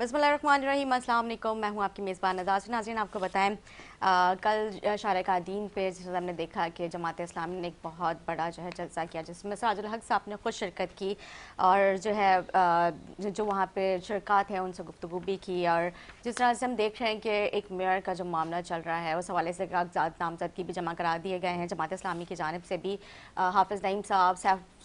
बिस्मिल्लाहिर्रहमानिर्रहीम, अस्सलाम वालेकुम। मैं हूं आपकी मेज़बान नज़ार। नाज़रीन, आपको बताएं कल शारे का दिन पे जिस हमने देखा कि जमात इस्लामी ने एक बहुत बड़ा जो है जलसा किया जिसमें सिराजुल हक साहब ने खुद शिरकत की और जो है जो वहाँ पे शिरकत है उनसे गुफ्तगू भी की। और जिस तरह से हम देख रहे हैं कि एक मेयर का जो मामला चल रहा है उस हवाले से कागजात नामजदगी भी जमा करा दिए गए हैं जमात इस्लामी की जानिब से भी। हाफिज़ नईम साहब,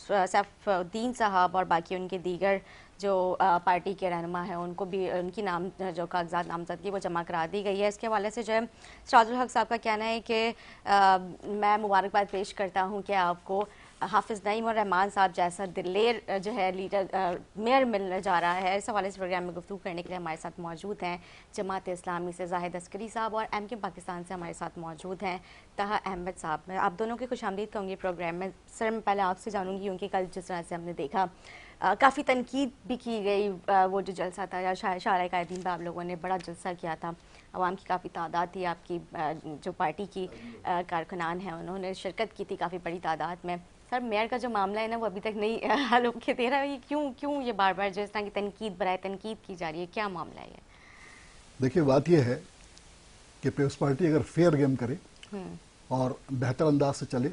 सैफुद्दीन साहब और बाकी उनके दीगर जो पार्टी के रहनुमा हैं उनको भी उनकी नाम जो कागजात नामजदगी वो जमा करा दी गई है। इसके हवाले से जो है सिराजुल हक साहब का कहना है कि मैं मुबारकबाद पेश करता हूँ कि आपको हाफिज़ नईम और रहमान साहब जैसा दिलेर जो है लीडर मेयर मिलने जा रहा है। इस हवाले से प्रोग्राम में गुफ्तगू करने के लिए हमारे साथ मौजूद हैं जमात इस्लामी से जाहिद अस्करी साहब और MK पाकिस्तान से हमारे साथ मौजूद हैं तहा अहमद साहब। मैं आप दोनों की खुशामदीद कहूँगी प्रोग्राम में। सर, मैं पहले आपसे जानूँगी क्योंकि कल जिस तरह से हमने देखा काफ़ी तनकीद भी की गई। वो जो जलसा था या शारे का दिन पर आप लोगों ने बड़ा जलसा किया था, आवाम की काफ़ी तादाद थी, आपकी जो पार्टी की कारकुनान हैं उन्होंने शिरकत की थी काफ़ी बड़ी तादाद में। सर, मेयर का जो मामला है ना वो अभी तक नहीं हल होके दे रहा है। ये क्यों ये बार बार जिस तरह की तनकीद बराए तनकीद की जा रही है, क्या मामला है ये? देखिए, बात यह है कि पीपल्स पार्टी अगर फेयर गेम करे और बेहतर अंदाज से चले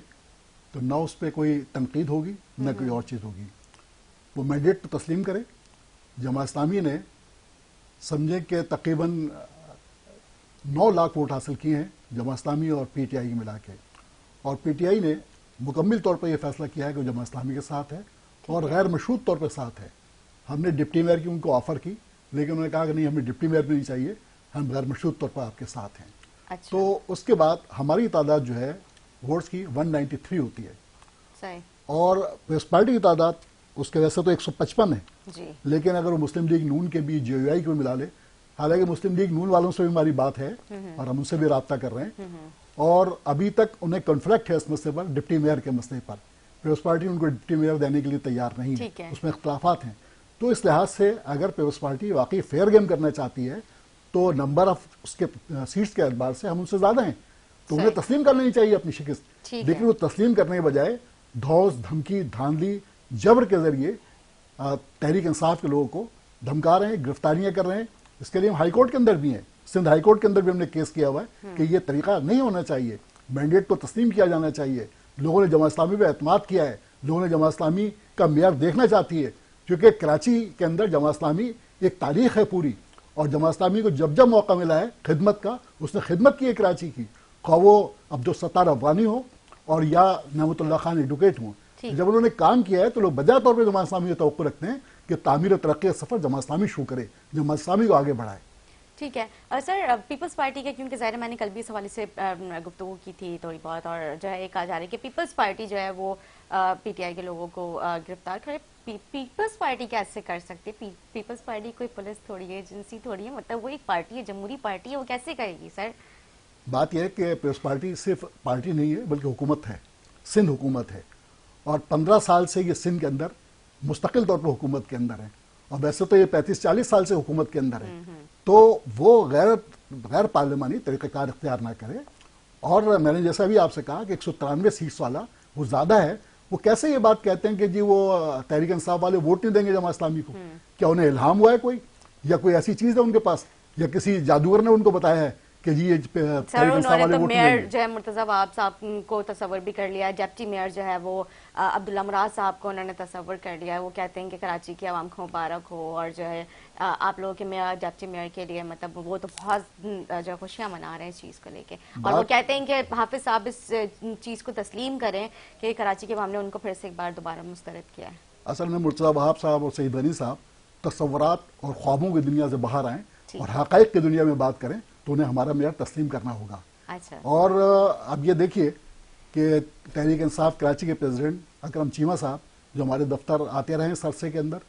तो ना उस पर कोई तनकीद होगी न कोई और चीज़ होगी। वो मैंडेट तो तस्लीम करे। जमात इस्लामी ने समझे कि तकरीबन 9 लाख वोट हासिल किए हैं जमात इस्लामी और PTI की मिला के, और PTI ने मुकम्मल तौर पर यह फैसला किया है कि जमात इस्लामी के साथ है और गैर मशरूत तौर पर साथ है। हमने डिप्टी मेयर की उनको ऑफर की, लेकिन उन्होंने कहा कि नहीं, हमें डिप्टी मेयर भी नहीं चाहिए, हम गैर मशरूत तौर पर आपके साथ हैं। अच्छा। तो उसके बाद हमारी तादाद जो है वोट्स की 193 होती है। सही। और पीपल्स पार्टी की तादाद उसके वैसे तो 155 है जी। लेकिन अगर वो मुस्लिम लीग नून के भी JUI को मिला ले, हालांकि मुस्लिम लीग नून वालों से भी हमारी बात है और हम उनसे भी राब्ता कर रहे हैं, और अभी तक उन्हें कॉन्फ्लिक्ट है इस मसले पर, डिप्टी मेयर के मसले पर। पीपल्स पार्टी उनको डिप्टी मेयर देने के लिए तैयार नहीं है, उसमें इख्तलाफात हैं। तो इस लिहाज से अगर पीपल्स पार्टी वाकई फेयर गेम करना चाहती है तो नंबर ऑफ उसके सीट्स के एतबार से हम उनसे ज्यादा हैं, तो उन्हें तस्लीम कर लेनी चाहिए अपनी शिकस्त। लेकिन वो तस्लीम करने के बजाय धौस, धमकी, धांधली, जबर के जरिए तहरीक इंसाफ के लोगों को धमका रहे हैं, गिरफ्तारियां कर रहे हैं। इसके लिए हम हाईकोर्ट के अंदर भी हैं, सिंध हाईकोर्ट के अंदर भी हमने केस किया हुआ है कि ये तरीका नहीं होना चाहिए। मैंडेट को तस्लीम किया जाना चाहिए। लोगों ने जमात इस्लामी पर एतमाद किया है, लोगों ने जमात इस्लामी का मेयर देखना चाहती है, क्योंकि कराची के अंदर जमात इस्लामी एक तारीख है पूरी, और जमात इस्लामी को जब जब मौका मिला है खिदमत का, उसने खिदमत की है कराची की, खा वो अब्दुल सत्तार अफगानी हो और या नेमतुल्लाह खान एडवोकेट हो। जब उन्होंने काम किया है तो लोग बजा तौर पर जमात इस्लामी को तवक्को रखते हैं कि तामीर तरक्की का सफर जमात इस्लामी शुरू करे, जमात इस्लामी को आगे बढ़ाए। ठीक है। सर, पीपल्स पार्टी के, क्योंकि ज़ाहिर मैंने कल भी इस हवाले से गुफ्तगू की थी थोड़ी बहुत, और जो है कहा जा रहा है कि पीपल्स पार्टी जो है वो PTI के लोगों को गिरफ्तार करे। पीपल्स पार्टी कैसे कर सकती है? पीपल्स पार्टी कोई पुलिस थोड़ी है, एजेंसी थोड़ी है, मतलब वो एक पार्टी है, जमहूरी पार्टी है, वो कैसे करेगी सर? बात यह है कि पीपल्स पार्टी सिर्फ पार्टी नहीं है बल्कि हुकूमत है, सिंध हुकूमत है, और 15 साल से ये सिंध के अंदर मुस्तकिल तौर पर हुकूमत के अंदर है, और वैसे तो ये 35-40 साल से हुकूमत के अंदर है। तो वो गैर पार्लिमानी तरीक़ाकार इख्तियार ना करे। और मैंने जैसा भी आपसे कहा कि 193 सीट्स वाला वो ज़्यादा है। वो कैसे ये बात कहते हैं कि जी वो तहरीक इंसाफ वाले वोट नहीं देंगे जमात इस्लामी को? क्या उन्हें इल्हाम हुआ है कोई, या कोई ऐसी चीज़ है उनके पास, या किसी जादूगर ने उनको बताया है कि जी ये तहरीक इंसाफ वाले वोट नहीं देंगे? जो है मुर्तज़ा वहाब साहब को तस्वर भी कर लिया, डिप्टी मेयर जो है वो अब्दुल्ला मुराद साहब को उन्होंने तस्वर कर लिया है। वो कहते हैं कि कराची की आवाम को मुबारक हो, और जो है आप लोगों के मेयर, डिप्टी मेयर के लिए मतलब वो तो बहुत जो खुशियां मना रहे हैं इस चीज़ को लेके, और वो कहते हैं कि हाफिज साहब इस चीज़ को तस्लीम करें कि कराची के मामले उनको फिर से एक बार दोबारा मुस्तरद किया है। असल में मुर्तज़ा वहाब साहब और सईद गनी साहब तस्वुरात और ख्वाबों की दुनिया से बाहर आएँ और हक़ाइक़ की दुनिया में बात करें तो उन्हें हमारा मेयर तस्लीम करना होगा। अच्छा। और अब ये देखिए कि तहरीक इंसाफ कराची के प्रेसिडेंट अकरम चीमा साहब जो हमारे दफ्तर आते रहे सरसे के अंदर,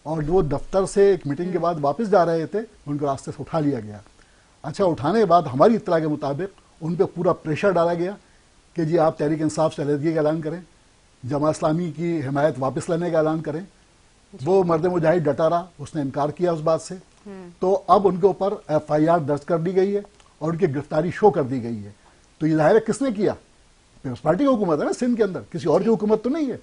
और जो दफ्तर से एक मीटिंग के बाद वापस जा रहे थे उनको रास्ते से उठा लिया गया। अच्छा, उठाने के बाद हमारी इत्तला के मुताबिक उन पर पूरा प्रेशर डाला गया कि जी आप तहरीक इंसाफ से अलहदगी का ऐलान करें, जमात इस्लामी की हिमायत वापस लेने का ऐलान करें। वो मर्द मुजाहिद डटा रहा, उसने इनकार किया उस बात से। तो अब उनके ऊपर FIR दर्ज कर दी गई है और उनकी गिरफ्तारी शो कर दी गई है। तो ये जाहिर है किसने किया? पीपल्स पार्टी की हुकूमत है ना सिंध के अंदर, किसी और की हुकूमत तो नहीं है।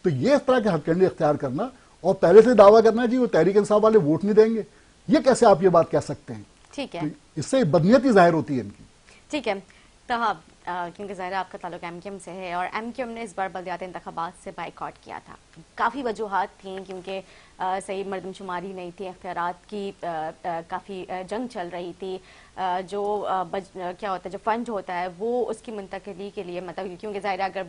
तो ये इस तरह के हथकंडे इख्तियार करना और पहले से दावा करना जी वो तहरीक इंसाफ वाले वोट नहीं देंगे, ये कैसे आप ये बात कह सकते हैं? ठीक है, तो इससे बदनीयती जाहिर होती है इनकी। ठीक है। तहाब, क्योंकि ज़ाहिर है आपका ताल्लुक एमक्यूएम से है और एमक्यूएम ने इस बार बलदियाती इंतखाबात से बाइकआउट किया था। काफ़ी वजूहात थी, क्योंकि सही मरदमशुमारी नहीं थी, इख्तियारात की काफ़ी जंग चल रही थी। क्या होता है, जो फंड होता है वो उसकी मुंतकिली के लिए, मतलब क्योंकि ज़ाहिर अगर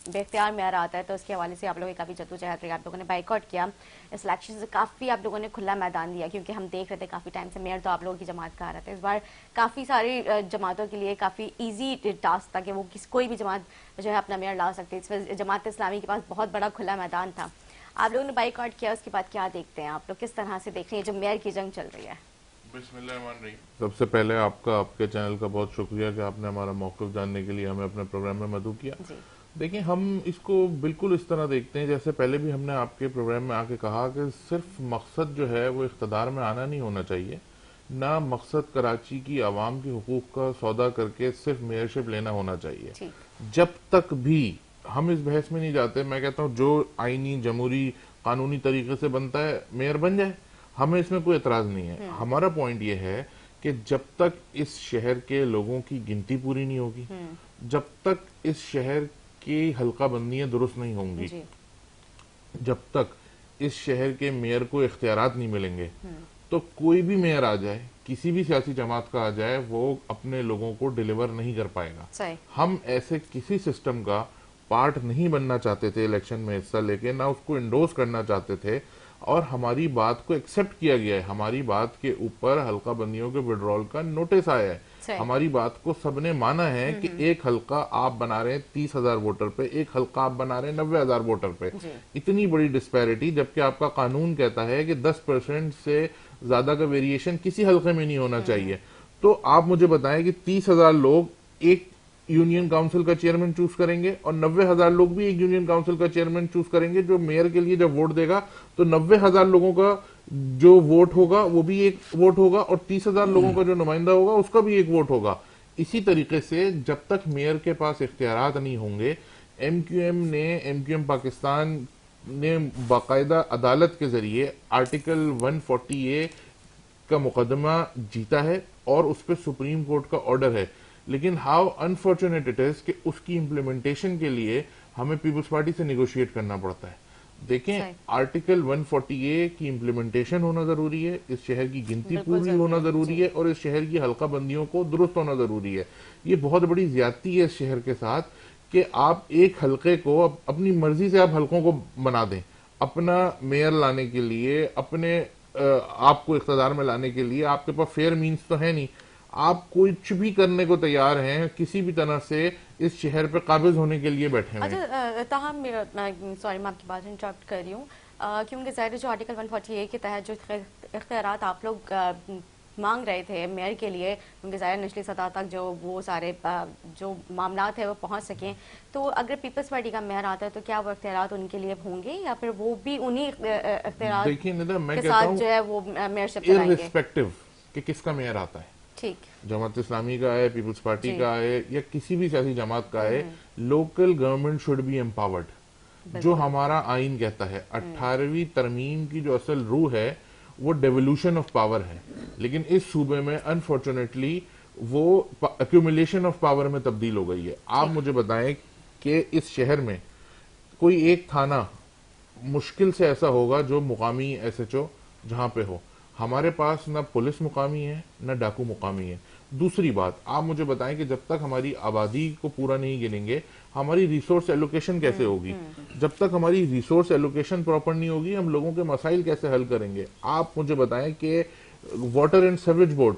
बेख्तियार मेयर आता है तो उसके हवाले से आप लोगों की काफ़ी जद्दोजहद रही, आप लोगों ने बाइकआउट किया। इस इलेक्शन से काफ़ी आप लोगों ने खुला मैदान दिया, क्योंकि हम देख रहे थे काफ़ी टाइम से मेयर तो आप लोगों की जमात का आ रहा था। इस बार काफ़ी सारी जमातों के लिए काफ़ी ईजी टास्क था कि वो कोई भी जमात जो है अपना मेयर ला सकती है। इसमें जमात इस्लामी के पास बहुत बड़ा खुला मैदान था। आप लोगों ने बाइकआउट किया, उसके बाद क्या देखते हैं आप लोग, किस तरह से देख रहे हैं जो मेयर की जंग चल रही है? बिस्मिल्लाहिर्रहमानिर्रहीम। सबसे पहले आपके चैनल का बहुत शुक्रिया कि आपने हमारा मौक़िफ़ जानने के लिए हमें अपने प्रोग्राम में मदऊ किया। देखिए, हम इसको बिल्कुल इस तरह देखते हैं जैसे पहले भी हमने आपके प्रोग्राम में आके कहा कि सिर्फ मकसद जो है वो इख्तिदार में आना नहीं होना चाहिए, ना मकसद कराची की आवाम के हुकूक का सौदा करके सिर्फ मेयरशिप लेना होना चाहिए। जब तक भी हम इस बहस में नहीं जाते, मैं कहता हूँ जो आईनी जमहूरी कानूनी तरीके से बनता है मेयर बन जाए, हमें इसमें कोई एतराज नहीं है। हमारा पॉइंट ये है कि जब तक इस शहर के लोगों की गिनती पूरी नहीं होगी, जब तक इस शहर की हल्का बंदियां दुरुस्त नहीं होंगी, जब तक इस शहर के मेयर को इख्तियारात नहीं मिलेंगे, तो कोई भी मेयर आ जाए, किसी भी सियासी जमात का आ जाए, वो अपने लोगों को डिलीवर नहीं कर पाएगा। हम ऐसे किसी सिस्टम का पार्ट नहीं बनना चाहते थे इलेक्शन में हिस्सा लेके, ना उसको इंडोर्स करना चाहते थे, और हमारी बात को एक्सेप्ट किया गया है। हमारी बात के ऊपर हल्का बंदियों के विड्रॉल का नोटिस आया है। हमारी बात को सबने माना है कि एक हल्का आप बना रहे हैं 30,000 वोटर पे, एक हल्का आप बना रहे हैं 90,000 वोटर पे। इतनी बड़ी डिस्पैरिटी, जबकि आपका कानून कहता है कि 10% से ज्यादा का वेरिएशन किसी हल्के में नहीं होना चाहिए। तो आप मुझे बताएं कि 30,000 लोग एक यूनियन काउंसिल का चेयरमैन चूज करेंगे और 90,000 लोग भी एक यूनियन काउंसिल का चेयरमैन चूज करेंगे। जो मेयर के लिए जब वोट देगा तो 90,000 लोगों का जो वोट होगा वो भी एक वोट होगा, और 30,000 लोगों का जो नुमाइंदा होगा उसका भी एक वोट होगा। इसी तरीके से जब तक मेयर के पास इख्तियारात नहीं होंगे, एमक्यूएम पाकिस्तान ने बाकायदा अदालत के जरिए आर्टिकल 140A का मुकदमा जीता है और उस पर सुप्रीम कोर्ट का ऑर्डर है। लेकिन हाउ अनफॉर्चुनेट इट इज कि उसकी इम्प्लीमेंटेशन के लिए हमें पीपल्स पार्टी से नेगोशिएट करना पड़ता है। देखें, आर्टिकल 140A की इम्प्लीमेंटेशन होना जरूरी है, इस शहर की गिनती पूरी होना जरूरी है, और इस शहर की हल्का बंदियों को दुरुस्त होना जरूरी है। ये बहुत बड़ी ज्यादती है इस शहर के साथ कि आप एक हल्के को अपनी मर्जी से आप हल्कों को बना दें, अपना मेयर लाने के लिए, अपने आपको इख्तियार में लाने के लिए आपके पास फेयर मीन्स तो है नहीं। आप कुछ भी करने को तैयार हैं, किसी भी तरह से इस शहर पे काबिज होने के लिए बैठे हुए हैं। अच्छा, ताहम सॉरी मैं आपकी बात इंटरप्ट कर रही हूँ, क्योंकि ज़ाहिर जो आर्टिकल 140A के तहत जो इख्तियारात आप लोग मांग रहे थे मेयर के लिए, क्योंकि ज़ाहिर निचली सतह तक जो वो सारे जो मामला थे वो पहुंच सकें, तो अगर पीपल्स पार्टी का मेयर आता है तो क्या वो इख्तियारात उनके लिए होंगे या फिर वो भी उन्हीं इख्तियारात के साथ जो है वो मेयरशिप चलाएंगे? इर्रिस्पेक्टिव कि किसका मेयर आता है, ठीक, जमात इस्लामी का है, पीपल्स पार्टी का है, या किसी भी सियासी जमात का है, local government should be empowered. जो हमारा आइन कहता है, 18वीं तरमीम की जो असल रूह है वो डेवोल्यूशन ऑफ पावर है, लेकिन इस सूबे में अनफॉर्चुनेटली वो एक्यूमुलेशन ऑफ पावर में तब्दील हो गई है। आप मुझे बताएं कि इस शहर में कोई एक थाना मुश्किल से ऐसा होगा जो मुकामी SHO जहां पे हो। हमारे पास ना पुलिस मुकामी है, ना डाकू मुकामी है। दूसरी बात, आप मुझे बताएं कि जब तक हमारी आबादी को पूरा नहीं गिनेंगे, हमारी रिसोर्स एलोकेशन कैसे होगी? जब तक हमारी रिसोर्स एलोकेशन प्रॉपर नहीं होगी, हम लोगों के मसाइल कैसे हल करेंगे? आप मुझे बताएं कि water and sewerage board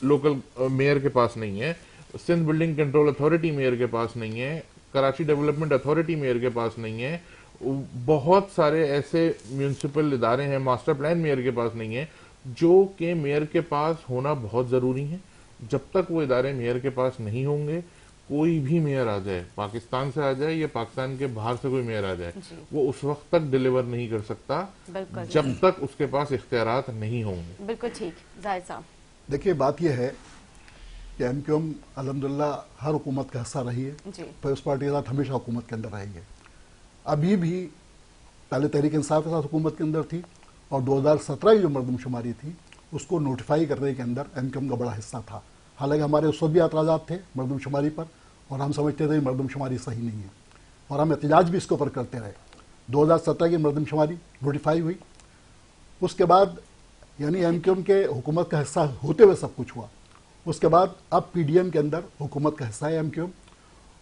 local mayor के पास नहीं है, Sindh building control authority mayor के पास नहीं है, कराची डेवलपमेंट अथॉरिटी मेयर के पास नहीं है, बहुत सारे ऐसे म्यूनिसिपल इदारे हैं, मास्टर प्लान मेयर के पास नहीं है, जो कि मेयर के पास होना बहुत जरूरी है। जब तक वो इदारे मेयर के पास नहीं होंगे, कोई भी मेयर आ जाए, पाकिस्तान से आ जाए या पाकिस्तान के बाहर से कोई मेयर आ जाए, वो उस वक्त तक डिलीवर नहीं कर सकता जब तक उसके पास इख्तियारात नहीं होंगे। बिल्कुल ठीक, जाहिद साहब। देखिए, बात यह है कि एमक्यूएम अल्हम्दुलिल्लाह हर हुकूमत का हिस्सा रही है, पीपल्स पार्टी के साथ हमेशा हुकूमत के अंदर रही है। अभी भी पहले तहरीक इंसाफ के साथ हुकूमत के अंदर थी, और 2017 की जो मरदमशुमारी थी उसको नोटिफाई करने के अंदर एमक्यूएम का बड़ा हिस्सा था। हालांकि हमारे उस वक्त भी एतराज़ात थे मरदमशुमारी पर, और हम समझते थे मरदमशुमारी सही नहीं है, और हम एहतजाज भी इसके ऊपर करते रहे। 2017 की मरदमशुमारी नोटिफाई हुई, उसके बाद यानी एमक्यूएम के हुकूमत का हिस्सा होते हुए सब कुछ हुआ। उसके बाद अब पीडीएम के अंदर हुकूमत का हिस्सा है एमक्यूएम,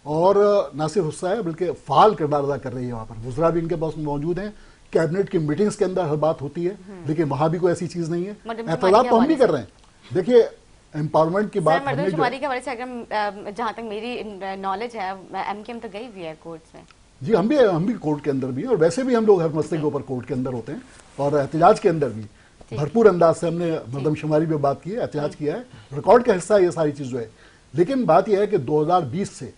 और ना सिर्फ हिस्सा है बल्कि फाल किरदार अदा कर रही है। वहाँ पर वज़रा भी इनके पास मौजूद हैं, कैबिनेट की मीटिंग्स के अंदर हर बात होती है, लेकिन वहाँ भी कोई ऐसी चीज़ नहीं है। एतराज़ तो हम भी कर रहे हैं। देखिए एम्पावरमेंट की बात, मरदमशुमारी के हवाले से अगर जहाँ तक मेरी नॉलेज है, एमक्यूएम तो गई हुई है कोर्ट्स में। जी हम भी कोर्ट के अंदर भी हैं, और वैसे भी हम लोग हर मसले के ऊपर कोर्ट के अंदर होते हैं, और एहतजाज के अंदर भी भरपूर अंदाज से हमने मरदमशुमारी पे बात की है, एहतजाज किया है, रिकॉर्ड का हिस्सा ये सारी चीज़ जो है। लेकिन बात यह है कि 2020 से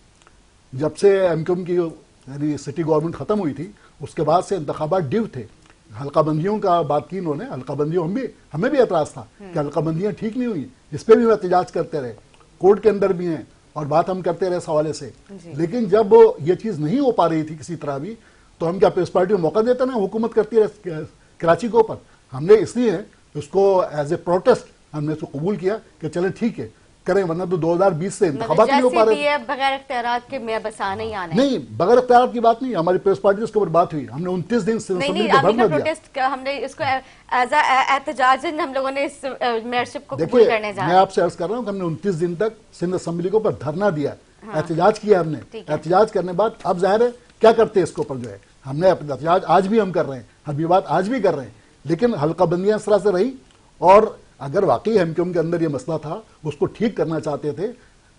जब से एमक्यूएम की यानी सिटी गवर्नमेंट ख़त्म हुई थी, उसके बाद से इंतखाबात ड्यू थे। हल्काबंदियों का बात की इन्होंने, हल्काबंदियों हमें भी एतराज़ था कि हल्काबंदियाँ ठीक नहीं हुई, इस पर भी हम एहतजाज करते रहे, कोर्ट के अंदर भी हैं, और बात हम करते रहे इस हवाले से। लेकिन जब ये चीज़ नहीं हो पा रही थी किसी तरह भी, तो हम क्या पीपल्स पार्टी को मौका देते ना हुकूमत करती रहे कराची के ऊपर। हमने इसलिए उसको एज ए प्रोटेस्ट हमने उसको कबूल किया कि चले ठीक है करें, वरना तो 2020 से इंतखाबात नहीं हो पा रहे। बगैर इख्तियारात के मैं बसा नहीं आने, नहीं बगैर इख्तियारात की बात नहीं, हमारी प्रेस पार्टी उसके ऊपर बात हुई, हमने 29 दिन से प्रोटेस्ट हमने इसको एज एहतजाज हम लोगों ने इस मेयरशिप को कबूल करने जा रहे हैं। मैं आपसे अर्ज कर रहा हूँ कि हमने 29 दिन तक सिंध असेंबली के ऊपर धरना दिया, एहतजाज किया हमने। एहतजाज करने बाद अब जाहिर है क्या करते हैं इसके ऊपर जो है, हमने एहतजाज आज भी हम कर रहे हैं, हम ये बात आज भी कर रहे हैं, लेकिन हल्काबंदियां इस तरह से रही। और अगर वाकई एमक्यूएम के अंदर ये मसला था, उसको ठीक करना चाहते थे,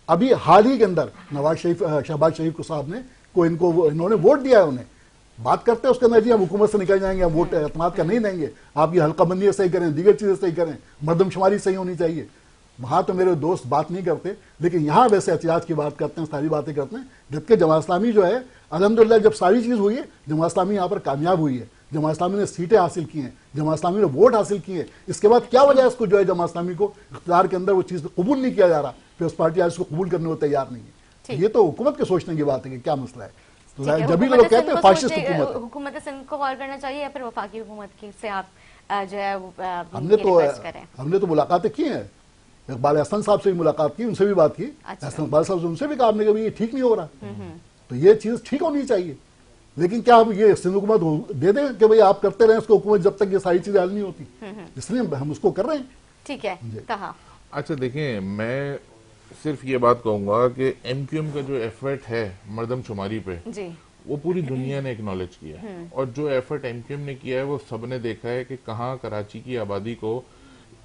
अभी हाल ही के अंदर शहबाज शरीफ को साहब ने इन्होंने वोट दिया है, उन्हें बात करते हैं उसके अंदर जी हम हुकूमत से निकल जाएंगे, हम वोट एतमाद का नहीं देंगे, आप ये हल्काबंदियां सही करें, दीगर चीजें सही करें, मरदमशुमारी सही होनी चाहिए। वहां तो मेरे दोस्त बात नहीं करते, लेकिन यहाँ वैसे एहतियाज की बात करते हैं, सारी बातें करते हैं। जबकि जमात इस्लामी जो है अल्हम्दुलिल्लाह जब सारी चीज हुई है, जमात इस्लामी यहाँ पर कामयाब हुई है, जमात इस्लामी ने सीटें हासिल की हैं, जमात इस्लामी ने वोट हासिल किए हैं। इसके बाद क्या वजह है इसको जो है जमात इस्लामी को इख्तियार के अंदर वो चीज़ कबूल नहीं किया जा रहा, फिर उस पार्टी आज इसको कबूल करने को तैयार नहीं है। ये तो हुकूमत के सोचने की बात है कि क्या मसला है। तो जब भी लोग कहते हैं फाशिस्ट हुकूमत सिंध को कॉल करना चाहिए या फिर वफाकी हुकूमत की से आप जो है हमने तो मुलाकातें की हैं, इकबाल अहसन साहब से भी मुलाकात की, उनसे भी बात की, अहसन इकबाल साहब से उनसे भी कहा हमने कि ये ठीक नहीं हो रहा, तो ये चीज़ ठीक होनी चाहिए। लेकिन क्या हम ये सिंध हुकूमत दे दें कि भाई आप करते रहे इसको हुकूमत जब तक ये सारी चीजें हल नहीं होती, इसलिए हम उसको कर रहे हैं। ठीक है। अच्छा देखिए, मैं सिर्फ ये बात कहूंगा कि एमक्यूएम का जो एफर्ट है मरदमशुमारी पे जी, वो पूरी दुनिया ने एक्नॉलेज किया है, और जो एफर्ट एमक्यूएम ने किया है वो सबने देखा है कि कहाँ कराची की आबादी को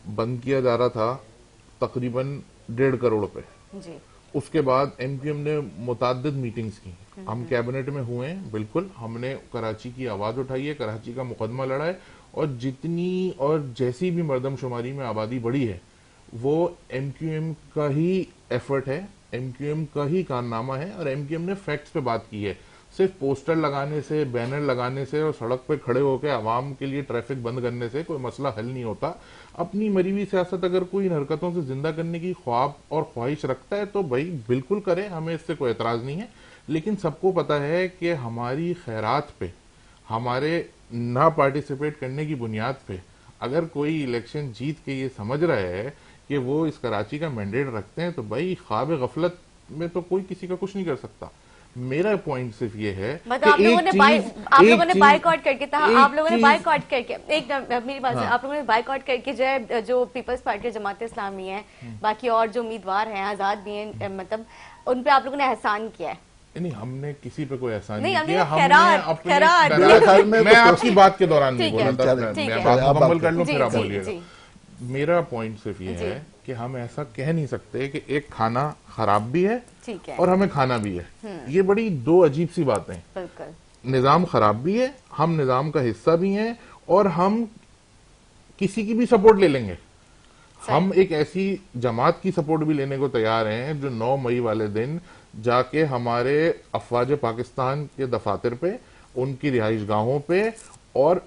बंद किया जा रहा था तकरीबन 1.5 करोड़ पे जी। उसके बाद एमक्यूएम ने मुताद्दिद मीटिंग्स की, हम कैबिनेट में हुए हैं, बिल्कुल हमने कराची की आवाज उठाई है, कराची का मुकदमा लड़ा है, और जितनी और जैसी भी मरदमशुमारी में आबादी बढ़ी है वो एमक्यूएम का ही एफर्ट है, एमक्यूएम का ही कारनामा है, और एमक्यूएम ने फैक्ट्स पे बात की है। सिर्फ पोस्टर लगाने से, बैनर लगाने से और सड़क पे खड़े होकर आवाम के लिए ट्रैफिक बंद करने से कोई मसला हल नहीं होता। अपनी मरी हुई सियासत अगर कोई इन हरकतों से जिंदा करने की ख्वाब और ख्वाहिश रखता है तो भाई बिल्कुल करे, हमें इससे कोई एतराज नहीं है। लेकिन सबको पता है कि हमारी खैरात पे, हमारे ना पार्टिसिपेट करने की बुनियाद पे अगर कोई इलेक्शन जीत के ये समझ रहा है कि वो इस कराची का मैंडेट रखते हैं, तो भाई ख्वाब गफलत में तो कोई किसी का कुछ नहीं कर सकता। मेरा पॉइंट सिर्फ ये है कि आप लोगों ने बाइकआउट करके आप लोगों ने बाइकआउट करके एक मेरी बात है, आप लोगों ने बाइकआउट करके जो पीपल्स पार्टी जमात इस्लामी है, बाकी और जो उम्मीदवार हैं, आजाद भी हैं, मतलब उन पे आप लोगों ने एहसान किया है। नहीं, हमने किसी पे कोई एहसान नहीं किया, मैं आपकी बात के दौरान नहीं बोला था, मैं बात मुकम्मल कर लूं फिर आप बोलिएगा। मेरा पॉइंट सिर्फ ये है कि हम ऐसा कह नहीं सकते कि एक खाना खराब भी है और हमें खाना भी है। ये बड़ी दो अजीब सी बातें हैं। निजाम खराब भी है, हम निजाम का हिस्सा भी हैं, और हम किसी की भी सपोर्ट ले लेंगे। हम एक ऐसी जमात की सपोर्ट भी लेने को तैयार हैं जो 9 मई वाले दिन जाके हमारे अफवाज पाकिस्तान के दफातर पे, उनकी रिहाइश गाहों पे और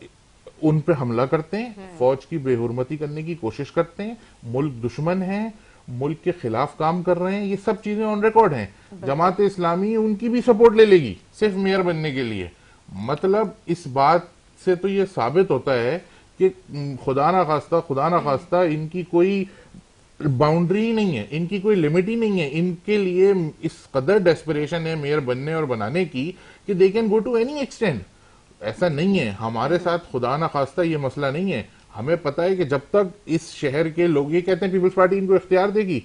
उन पे हमला करते हैं, फौज की बेहुरमती करने की कोशिश करते हैं, मुल्क दुश्मन है, मुल्क के खिलाफ काम कर रहे हैं। ये सब चीजें ऑन रिकॉर्ड हैं। जमात इस्लामी उनकी भी सपोर्ट ले लेगी सिर्फ मेयर बनने के लिए। मतलब इस बात से तो ये साबित होता है कि खुदा ना खास्ता इनकी कोई बाउंड्री नहीं है, इनकी कोई लिमिट ही नहीं है, इनके लिए इस कदर डेस्परेशन है मेयर बनने और बनाने की कि they can go to any extent. ऐसा नहीं है, हमारे साथ खुदा ना खास्ता ये मसला नहीं है। हमें पता है कि जब तक इस शहर के लोग, ये कहते हैं पीपल्स पार्टी इनको इख्तियार देगी,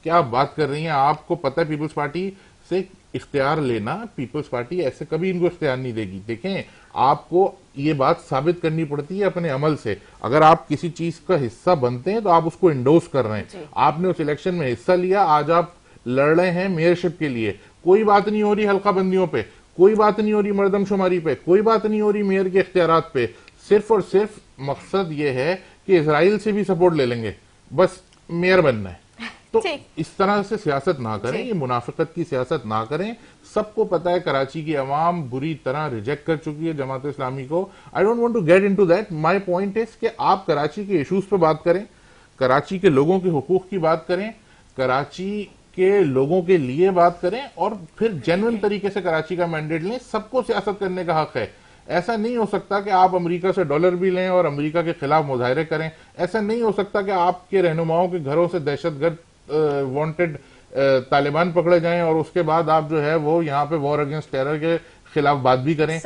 क्या बात कर रही हैं, आपको पता है पीपल्स पार्टी से इख्तियार लेना, पीपल्स पार्टी ऐसे कभी इनको इख्तियार नहीं देगी। देखें, आपको ये बात साबित करनी पड़ती है अपने अमल से। अगर आप किसी चीज का हिस्सा बनते हैं तो आप उसको इंडोर्स कर रहे हैं। आपने उस इलेक्शन में हिस्सा लिया, आज आप लड़ रहे हैं मेयरशिप के लिए, कोई बात नहीं हो रही हल्का बंदियों पे, कोई बात नहीं हो रही मर्दमशुमारी पे, कोई बात नहीं हो रही मेयर के इख्तियारात पे, सिर्फ और सिर्फ मकसद ये है कि इजराइल से भी सपोर्ट ले लेंगे, बस मेयर बनना है। तो इस तरह से सियासत ना करें, ये मुनाफिकत की सियासत ना करें। सबको पता है कराची की आवाम बुरी तरह रिजेक्ट कर चुकी है जमात इस्लामी को। I don't want to get into that. My point is कि आप कराची के इश्यूज पे बात करें, कराची के लोगों के हुकूक की बात करें, कराची के लोगों के लिए बात करें और फिर जेन्युइन तरीके से कराची का मैंडेट लें। सबको सियासत करने का हक है। ऐसा नहीं हो सकता कि आप अमेरिका से डॉलर भी लें और अमेरिका के खिलाफ मुजाहरे करें। ऐसा नहीं हो सकता कि आपके रहनुमाओं के घरों से दहशतगर्द वांटेड तालिबान पकड़े जाएं और उसके बाद आप जो है वो यहाँ पे वॉर अगेंस्ट टेरर के खिलाफ बात भी करें।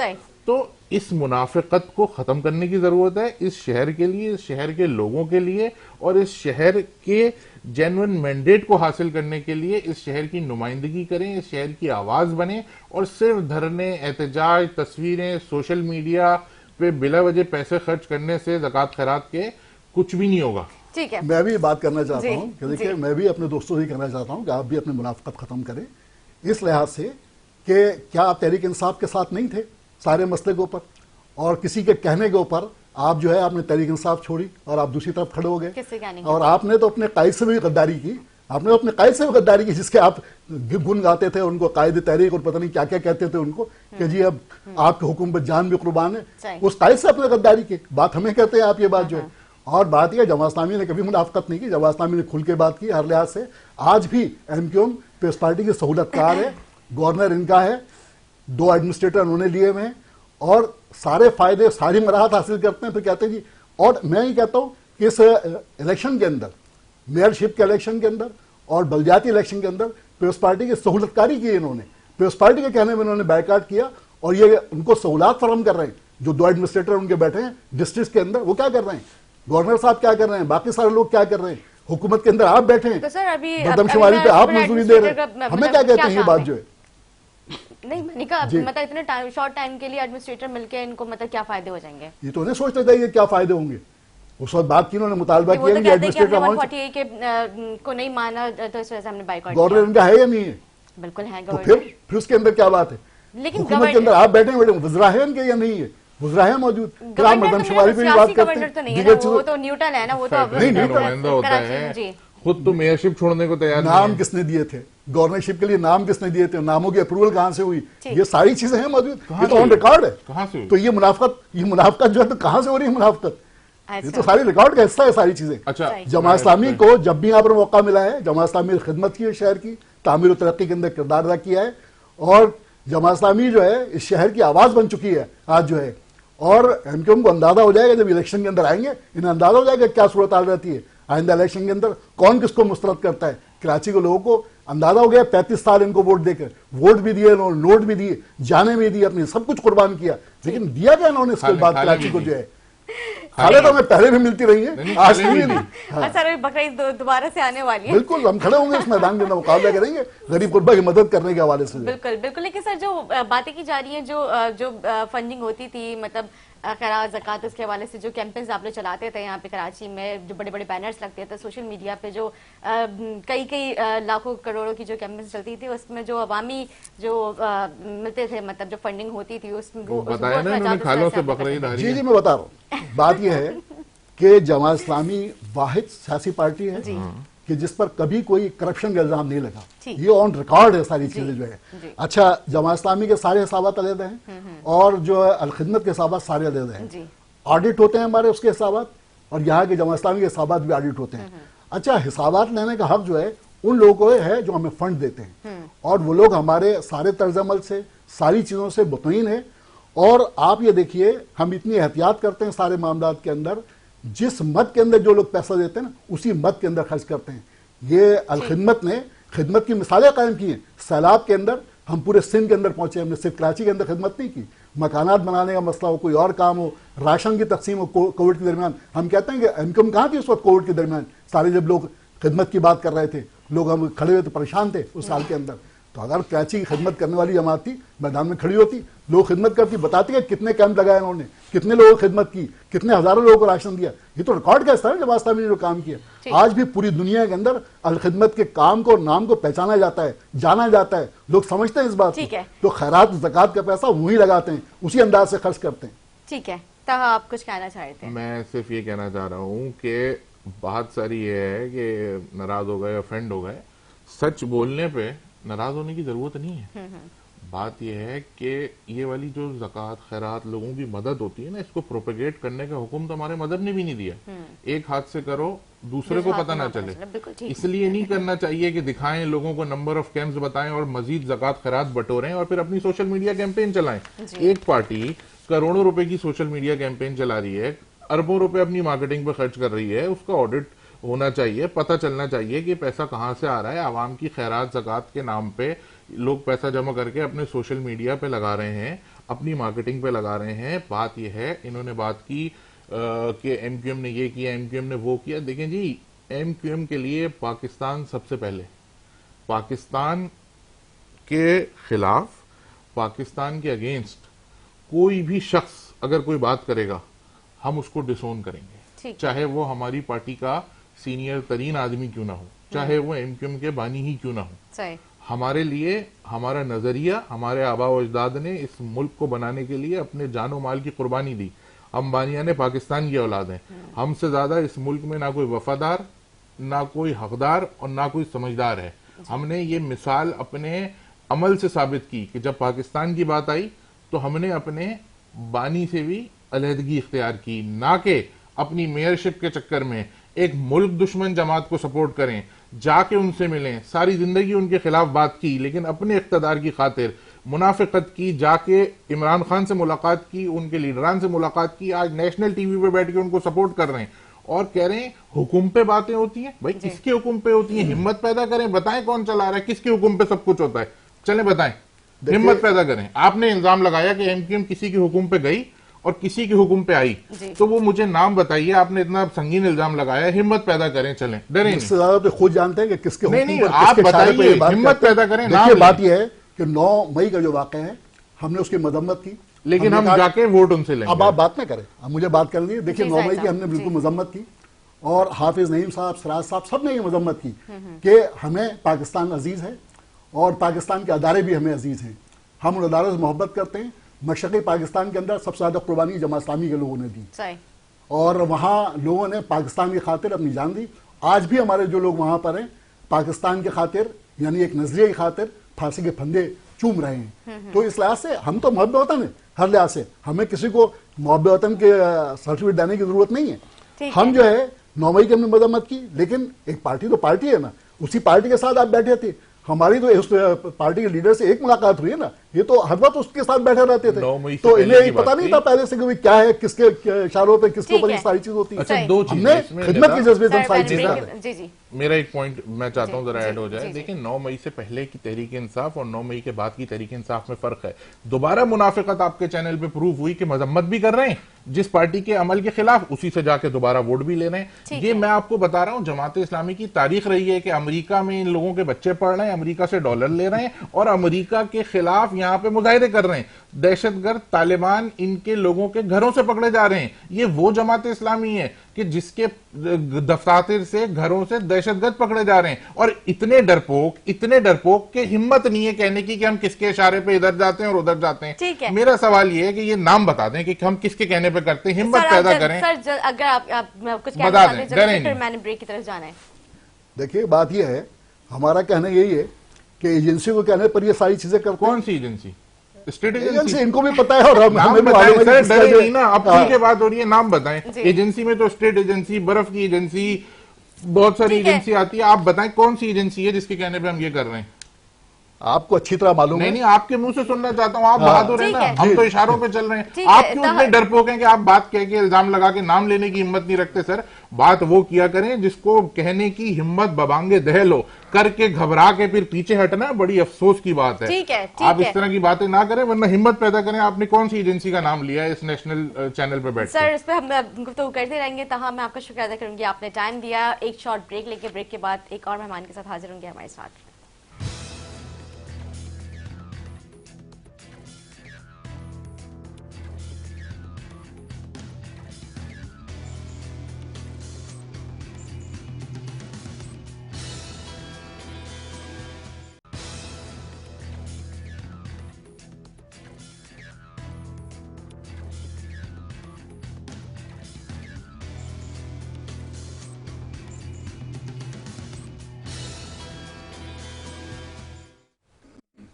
तो इस मुनाफिकत को खत्म करने की जरूरत है, इस शहर के लिए, इस शहर के लोगों के लिए और इस शहर के जेन्युइन मैंडेट को हासिल करने के लिए इस शहर की नुमाइंदगी करें, इस शहर की आवाज बने और सिर्फ धरने, एहतजाज, तस्वीरें, सोशल मीडिया पे बिला वजह पैसे खर्च करने से ज़कात खैरात के कुछ भी नहीं होगा। ठीक है, मैं भी बात करना चाहता हूँ कि देखिए, मैं भी अपने दोस्तों से कहना चाहता हूँ कि आप भी अपनी मुनाफिकत खत्म करें, इस लिहाज से कि क्या आप तहरीक इंसाफ के साथ नहीं थे सारे मसले के ऊपर, और किसी के कहने के ऊपर आप जो है आपने तहरीक इंसाफ छोड़ी और आप दूसरी तरफ खड़े हो गए। और आपने तो अपने कायद से भी गद्दारी की, आपने तो अपने कायद से भी गद्दारी की, जिसके आप गुन गाते थे उनको, कायद तहरीक और पता नहीं क्या क्या कहते थे उनको कि जी अब आपके हुक्म पर जान भी कुर्बान है, उस कायद से अपने गद्दारी की बात हमें कहते हैं आप ये बात जो है। और बात यह, जमात इस्लामी ने कभी मुनाफिकत नहीं की, जमात इस्लामी ने खुल के बात की हर लिहाज से। आज भी एमक्यूएम पीपल्स पार्टी की सहूलतकार है, गवर्नर इनका है, 2 एडमिनिस्ट्रेटर उन्होंने लिए हुए हैं और सारे फायदे, सारी मराहत हासिल करते हैं। फिर कहते हैं जी, और मैं ये कहता हूँ कि इस इलेक्शन के अंदर, मेयरशिप के इलेक्शन के अंदर और बलदियाती इलेक्शन के अंदर पीपल्स पार्टी की सहूलतकारी की इन्होंने, पीपल्स पार्टी के कहने में इन्होंने बायकाट किया और ये उनको सहूलत फराहम कर रहे हैं। जो 2 एडमिनिस्ट्रेटर उनके बैठे हैं डिस्ट्रिक्ट के अंदर, वो क्या कर रहे हैं, गवर्नर साहब क्या कर रहे हैं, बाकी सारे लोग क्या कर रहे हैं, हुकूमत के अंदर आप बैठे हैं, तो सर अभी मर्दमशुमारी पे आप मंजूरी दे रहे हैं, हमें क्या कहते हैं ये बात जो है। नहीं, मैंने कहा मतलब इतने शॉर्ट टाइम के लिए एडमिनिस्ट्रेटर मिलके इनको मतलब क्या फायदे हो जाएंगे, ये तो उन्हें सोचना चाहिए क्या फायदे होंगे। उस वक्त बात की उन्होंने, मुतालबा किया कि एडमिनिस्ट्रेटर 148 के को नहीं माना तो इस वजह से हमने बाइकआउट किया। गवर्नर इनका है या नहीं है? बिल्कुल है तो गवर्नर। फिर उसके अंदर क्या बात है, लेकिन हुकूमत के अंदर आप बैठे हैं, वज़रा है इनके या नहीं है, वज़रा है मौजूद, फिर आप मर्दमशुमारी पे भी बात करते हैं। वो तो न्यूट्रल है ना, वो तो नहीं न्यूट्रल होता है, खुद तो मेयरशिप छोड़ने को तैयार नहीं है। नाम किसने दिए थे गवर्नरशिप के लिए, नाम किसने दिए थे, नामों की अप्रूवल कहां से हुई, ये सारी चीजें हैं मौजूद, ये तो ऑन रिकॉर्ड है। कहां से? तो ये मुनाफिकत जो है तो कहां से हो रही है मुनाफिकत, ये तो सारी रिकॉर्ड का हिस्सा है सारी चीजें। अच्छा, जमात इस्लामी को जब भी यहाँ पर मौका मिला है, जमात इस्लामी ने खिदमत की है शहर की, तामीर और तरक्की के अंदर किरदार अदा किया है और जमात इस्लामी जो है इस शहर की आवाज बन चुकी है आज जो है। और एमक्यूएम को अंदाजा हो जाएगा, जब इलेक्शन के अंदर आएंगे इन्हें अंदाजा हो जाएगा क्या सूरत हाल रहती है आइंदा इलेक्शन के अंदर, कौन किसको मुस्तरद करता है। कराची के लोगों को अंदाजा हो गया, 35 साल इनको वोट देकर, वोट भी दिए, नोट भी दिए, जाने भी दी, अपनी सब कुछ कुर्बान किया, लेकिन दिया क्या इन्होंने इसके बाद कराची को जो है। खाले तो हमें पहले भी मिलती रही है, आज भी नहीं। सर बकरीद दोबारा से आने वाली है, बिल्कुल हम खड़े होंगे इस मैदान के अंदर, मुकाबला करेंगे गरीब गुरबा की मदद करने के हवाले से। बिल्कुल बिल्कुल। लेकिन सर जो बातें की जा रही है, जो फंडिंग होती थी, मतलब खैरात ज़कात, उसके हवाले से जो कैंपेन्स आप लोग चलाते थे यहाँ पे कराची में, जो बड़े बड़े बैनर्स लगते थे सोशल मीडिया पे, जो कई लाखों करोड़ों की जो कैंपेन्स चलती थी, उसमें जो अवामी जो मिलते थे, मतलब जो फंडिंग होती थी उसमें वो बताया ना इन्होंने खालों से बकरीद आ रही है। जी मैं बता रहा हूँ, बात यह है कि जमात इस्लामी वाहिद सियासी पार्टी है कि जिस पर कभी कोई करप्शन का इल्जाम नहीं लगा, ये ऑन रिकॉर्ड है सारी चीजें जो है। अच्छा, जमात इस्लामी के सारे हिसाबात अलग हैं और जो अलखिदमत के हिसाबात सारे अलग हैं, ऑडिट होते हैं हमारे उसके हिसाबात, और यहाँ के जमात इस्लामी के हिसाबात भी ऑडिट होते हैं। अच्छा, हिसाबात लेने का हक जो है उन लोगों को है जो हमें फंड देते हैं, और वो लोग हमारे सारे तर्जमल से, सारी चीजों से मुतमईन है। और आप ये देखिए, हम इतनी एहतियात करते हैं सारे मामलात के अंदर जिस मत के अंदर जो लोग पैसा देते हैं ना, उसी मत के अंदर खर्च करते हैं। ये अल खिदमत ने खिदमत की मिसालें कायम की हैं। सैलाब के अंदर हम पूरे सिंध के अंदर पहुंचे, हमने सिर्फ कराची के अंदर खिदमत नहीं की। मकानात बनाने का मसला हो, कोई और काम हो, राशन की तकसीम हो कोविड के दरमियान। हम कहते हैं कि इनकम कहाँ थी उस वक्त कोविड के दरमियान, सारे जब लोग खिदमत की बात कर रहे थे, लोग हम खड़े हुए तो परेशान थे उस साल के अंदर। तो अगर कराची की खिदमत करने वाली जमात थी, मैदान में खड़ी होती, लोग खिदमत करती, बताती है कितने कैंप लगाए उन्होंने, कितने लोगों की खिदमत की, कितने हजारों लोगों को राशन दिया। ये तो रिकॉर्ड का हिस्सा है जमात इस्लामी ने जो काम किया। आज भी पूरी दुनिया के अंदर अल खिदमत के काम को, नाम को पहचाना जाता है, जाना जाता है, लोग समझते हैं इस बात को। तो खैरात ज़कात का पैसा वही लगाते हैं, उसी अंदाज से खर्च करते हैं। ठीक है, तब आप कुछ कहना चाह रहे थे? मैं सिर्फ ये कहना चाह रहा हूँ कि बात सारी ये है कि नाराज हो गए, ऑफेंड हो गए। सच बोलने पे नाराज होने की जरूरत नहीं है। बात यह है कि ये वाली जो ज़कात खैरात लोगों की मदद होती है ना, इसको प्रोपेगेट करने का हुक्म तो हमारे मदहब ने भी नहीं दिया। एक हाथ से करो, दूसरे को पता ना चले, इसलिए नहीं करना चाहिए कि दिखाएं लोगों को, नंबर ऑफ कैंप्स बताएं और मजीद ज़कात खैरात बटोरें और फिर अपनी सोशल मीडिया कैंपेन चलाएं। एक पार्टी करोड़ों रुपए की सोशल मीडिया कैंपेन चला रही है, अरबों रुपए अपनी मार्केटिंग पर खर्च कर रही है, उसका ऑडिट होना चाहिए, पता चलना चाहिए कि पैसा कहां से आ रहा है। आवाम की खैरात ज़कात के नाम पे लोग पैसा जमा करके अपने सोशल मीडिया पे लगा रहे हैं, अपनी मार्केटिंग पे लगा रहे हैं। बात यह है, इन्होंने बात की कि एमक्यूएम ने ये किया, एमक्यूएम ने वो किया। देखें जी, एमक्यूएम के लिए पाकिस्तान सबसे पहले, पाकिस्तान के खिलाफ, पाकिस्तान के अगेंस्ट कोई भी शख्स अगर कोई बात करेगा, हम उसको डिसोन करेंगे, चाहे वो हमारी पार्टी का सीनियर तरीन आदमी क्यों ना हो, चाहे वो एमक्यूएम के बानी ही क्यों ना हो। हमारे लिए हमारा नजरिया, हमारे आबा व अजदाद ने इस मुल्क को बनाने के लिए अपने जानो माल की कुर्बानी दी। हम बानिया ने पाकिस्तान की औलाद हैं। हमसे ज्यादा इस मुल्क में ना कोई वफादार, ना कोई हकदार और ना कोई समझदार है। हमने ये मिसाल अपने अमल से साबित की कि जब पाकिस्तान की बात आई तो हमने अपने बानी से भी अलहदगी इख्तियार की, ना कि अपनी मेयरशिप के चक्कर में एक मुल्क दुश्मन जमात को सपोर्ट करें, जाके उनसे मिलें, सारी जिंदगी उनके खिलाफ बात की, लेकिन अपने इख्तिदार की खातिर मुनाफिकत की, जाके इमरान खान से मुलाकात की, उनके लीडरान से मुलाकात की, आज नेशनल टीवी पे बैठ के उनको सपोर्ट कर रहे हैं और कह रहे हैं हुकुम पे बातें होती हैं। भाई किसके हुकुम पे होती है? हिम्मत पैदा करें, बताएं कौन चला रहा है, किसके हुकुम पे सब कुछ होता है, चलें बताएं, हिम्मत पैदा करें। आपने इल्जाम लगाया कि एमक्यूएम किसी के हुकुम पे गई और किसी के हुकुम पे आई, तो वो मुझे नाम बताइए। आपने इतना संगीन इल्जाम लगाया, हिम्मत पैदा करें, चलें, डरें नहीं। ज्यादा तो खुद जानते हैं कि किसके हुकुम नहीं, आप बताइए, हिम्मत पैदा करें। देखिए बात यह है कि 9 मई का जो वाक़या है, हमने उसकी मजम्मत की, लेकिन हम जाके वोट उनसे लेंगे। अब आप बात ना करें, अब मुझे बात करनी है। देखिए 9 मई की हमने बिल्कुल मजम्मत की और हाफिज नईम साहब, सिराज साहब, सब ने ये मजम्मत की कि हमें पाकिस्तान अजीज है और पाकिस्तान के अदारे भी हमें अजीज हैं। हम उन अदारों से मोहब्बत करते हैं। मशरक़ी पाकिस्तान के अंदर सबसे ज्यादा कुर्बानी जमात इस्लामी के लोगों ने दी और वहाँ लोगों ने पाकिस्तान की खातिर अपनी जान दी। आज भी हमारे जो लोग वहाँ पर हैं, पाकिस्तान की खातिर, यानी एक नजरिए की खातिर फांसी के फंदे चूम रहे हैं। तो इस लिहाज से हम तो मोहब्बत वतन है, हर लिहाज से हमें किसी को मोहब्बत वतन के सर्टिफिकेट देने की जरूरत नहीं है। हम जो है 9 मई की हमने मजम्मत की, लेकिन एक पार्टी तो पार्टी है ना, उसी पार्टी के साथ आप बैठे थे। हमारी तो उस पार्टी के लीडर से एक मुलाकात हुई है ना, ये तो हर वक्त उसके साथ बैठे रहते थे, तो इन्हें पता नहीं था पहले से कि क्या है, किसके इशारों पे किसके ऊपर ये सारी चीज होती है। अच्छा, दो हमने खिदमत की जज्बे से सारी चीजें। मेरा एक पॉइंट मैं चाहता हूं जरा ऐड हो जाए। देखिए 9 मई से पहले की तहरीक इंसाफ और 9 मई के बाद की तहरीक इंसाफ में फर्क है। दोबारा मुनाफिकत आपके चैनल पे प्रूव हुई कि मजम्मत भी कर रहे हैं जिस पार्टी के अमल के खिलाफ, उसी से जाके दोबारा वोट भी ले रहे हैं। ये मैं आपको बता रहा हूं, जमात इस्लामी की तारीख रही है कि अमेरिका में इन लोगों के बच्चे पढ़ रहे हैं, अमेरिका से डॉलर ले रहे हैं और अमेरिका के खिलाफ यहाँ पे मुजाहिरे कर रहे हैं। दहशतगर्द तालिबान इनके लोगों के घरों से पकड़े जा रहे हैं। ये वो जमात इस्लामी है कि जिसके दफ्तार से, घरों से दहशतगर्द पकड़े जा रहे हैं और इतने डरपोक के हिम्मत नहीं है कहने की कि हम किसके इशारे पे इधर जाते हैं और उधर जाते हैं। मेरा सवाल ये है कि ये नाम बता दें कि हम किसके कहने पे करते हैं, हिम्मत पैदा करें। सर अगर आप कुछ बता दें, फिर मैंने ब्रेक की तरफ जाना है। देखिए बात यह है, हमारा कहना यही है कि एजेंसी को कहने पर ये सारी चीजें कर। कौन सी एजेंसी? स्टेट एजेंसी, इनको भी पता है और हमें भी नहीं ना। अब की बात हो रही है, नाम बताएं। एजेंसी में तो स्टेट एजेंसी, बर्फ की एजेंसी, बहुत सारी एजेंसी आती है। आप बताएं कौन सी एजेंसी है जिसके कहने पे हम ये कर रहे हैं? आपको अच्छी तरह मालूम है। नहीं, आपके मुंह से सुनना चाहता हूँ। आप बहादुर है ना, हम तो इशारों पे चल रहे हैं। आप क्यों इतने डरपोक हैं कि आप बात कह के इल्जाम लगा के नाम लेने की हिम्मत नहीं रखते? सर, बात वो किया करें जिसको कहने की हिम्मत बबांगे दहल हो, करके घबरा के फिर पीछे हटना बड़ी अफसोस की बात है। ठीक है, आप इस तरह की बातें ना करें, वरना हिम्मत पैदा करें। आपने कौन सी एजेंसी का नाम लिया है इस नेशनल चैनल पे बैठ? सर, इस पे हम गुफ्तगू करते रहेंगे। तहाँ मैं आपका शुक्रिया अदा करूंगी, आपने टाइम दिया। एक शॉर्ट ब्रेक लेके ब्रेक के बाद एक और मेहमान के साथ हाजिर होंगे हमारे साथ।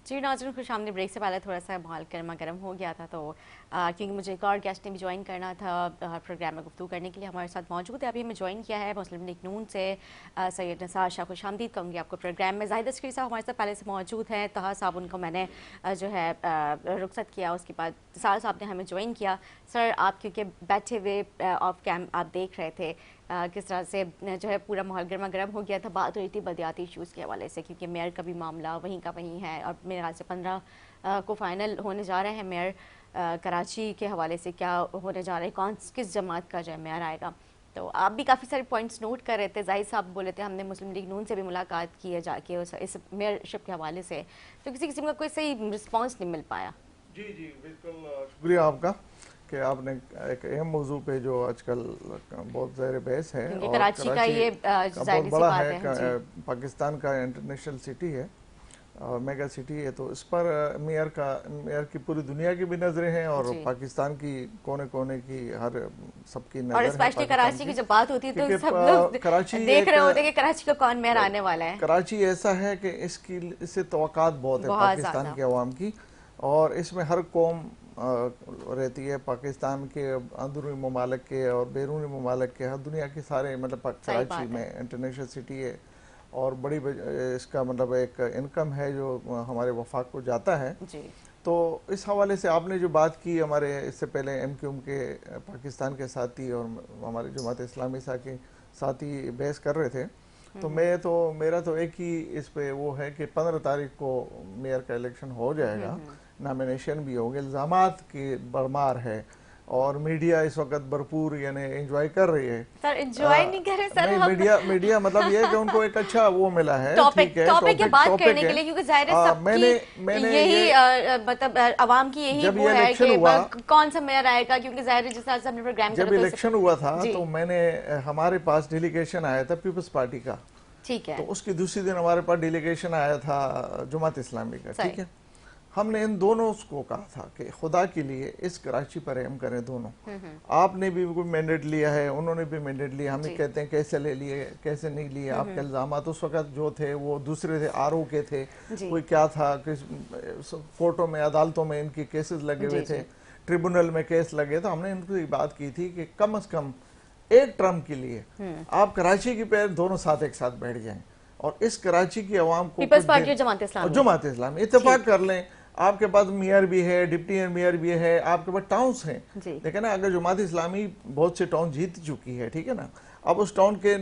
जी नाज़रीन, खुश आमदीद। ब्रेक से पहले थोड़ा सा माहौल गर्मा गर्म हो गया था, तो क्योंकि मुझे एक और गेस्ट ने भी ज्वाइन करना था प्रोग्राम में गुफ्तगू करने के लिए हमारे साथ मौजूद है। अभी हमें ज्वाइन किया है मुस्लिम लीग नून से सैयद निसार शाह। खुश आमदीद कहूँगी आपको प्रोग्राम में। जाहिद अस्करी साहब हमारे साथ पहले से मौजूद हैं। तहा साहब, उनको मैंने जो है रुखसत किया, उसके बाद निसार साहब ने हमें ज्वाइन किया। सर, आप क्योंकि बैठे हुए ऑफ कैम आप देख रहे थे किस तरह से जो है पूरा माहौल गर्मा गर्म हो गया था। बात हो रही थी बदियाती इशूज़ के हवाले से, क्योंकि मेयर का भी मामला वहीं का वहीं है और मेरे ख्याल से 15 को फाइनल होने जा रहे हैं मेयर। कराची के हवाले से क्या होने जा रहा है, किस जमात का जो है मेयर आएगा। तो आप भी काफ़ी सारे पॉइंट्स नोट कर रहे थे। जाहिद साहब बोले थे हमने मुस्लिम लीग नून से भी मुलाकात की है जाके इस मेयरशिप के हवाले से, तो किसी किस्म का कोई सही रिस्पॉन्स नहीं मिल पाया। जी जी बिल्कुल, शुक्रिया आपका कि आपने एक अहम मौजू पे जो आजकल बहुत ज़ाहिर बहस है, और कराची का ये बहुत बड़ा है, पाकिस्तान का इंटरनेशनल सिटी है और मेगा सिटी है, तो इस पर मेयर की पूरी दुनिया की भी नजरें हैं और पाकिस्तान की कोने कोने की हर सबकी नजर है। और स्पेशली कराची की जब बात होती है तो सब लोग कराची देख रहे होते हैं कि कराची का कौन मेयर आने वाला है। कराची ऐसा है कि इससे तवक्कात बहुत है पाकिस्तान के अवाम की, और इसमें हर कौम रहती है। पाकिस्तान के अंदरूनी ममालिक के और बैरूनी ममालिक के, हर दुनिया के सारे, मतलब कराची में इंटरनेशनल सिटी है और बड़ी इसका मतलब एक इनकम है जो हमारे वफाक को जाता है जी। तो इस हवाले से आपने जो बात की, हमारे इससे पहले एमक्यूएम के पाकिस्तान के साथी और हमारे जमात इस्लामी सा के साथी बहस कर रहे थे, तो मेरा तो एक ही इस पे वो है कि 15 तारीख को मेयर का इलेक्शन हो जाएगा, नॉमिनेशन भी होंगे। इल्ज़ामात की भरमार है और मीडिया इस वक्त भरपूर यानी एंजॉय कर रही है। सर एंजॉय नहीं कर रहे सर, मीडिया मतलब ये है कि उनको एक अच्छा वो मिला है टॉपिक की बात करने के लिए, क्योंकि जाहिर है सबकी यही मतलब आवाम की यही वो है कि कौन सा मेयर आएगा, क्योंकि जाहिर है जिस तरह से हमने प्रोग्राम जब इलेक्शन हुआ था तो मैंने हमारे पास डेलीगेशन आया था पीपल्स पार्टी का, ठीक है, तो उसके दूसरे दिन हमारे पास डेलीगेशन आया था जमात इस्लामी का, ठीक है। हमने इन दोनों को कहा था कि खुदा के लिए इस कराची पर हम करें दोनों। आपने भी कोई मैंडेट लिया है, उन्होंने भी मैंडेट लिया, हमें कहते हैं कैसे ले लिए कैसे नहीं लिए। आपके इल्जामात उस वक्त जो थे वो दूसरे थे, आरओ के थे, कोई क्या था, किस कोर्टों में अदालतों में इनके केसेस लगे हुए थे, ट्रिब्यूनल में केस लगे। तो हमने इनको बात की थी कि कम से कम एक टर्म के लिए आप कराची की पैर दोनों साथ एक साथ बैठ जाएं और इस कराची की आवाम को पीपल्स पार्टी और जमात इस्लामी इत्तेफाक कर लें। आपके पास मेयर भी है, डिप्टी मेयर भी है, आपके पास टाउन्स हैं, देखिए ना। अगर जमात इस्लामी बहुत से टाउन जीत चुकी है, ठीक है ना, अब उस टाउन के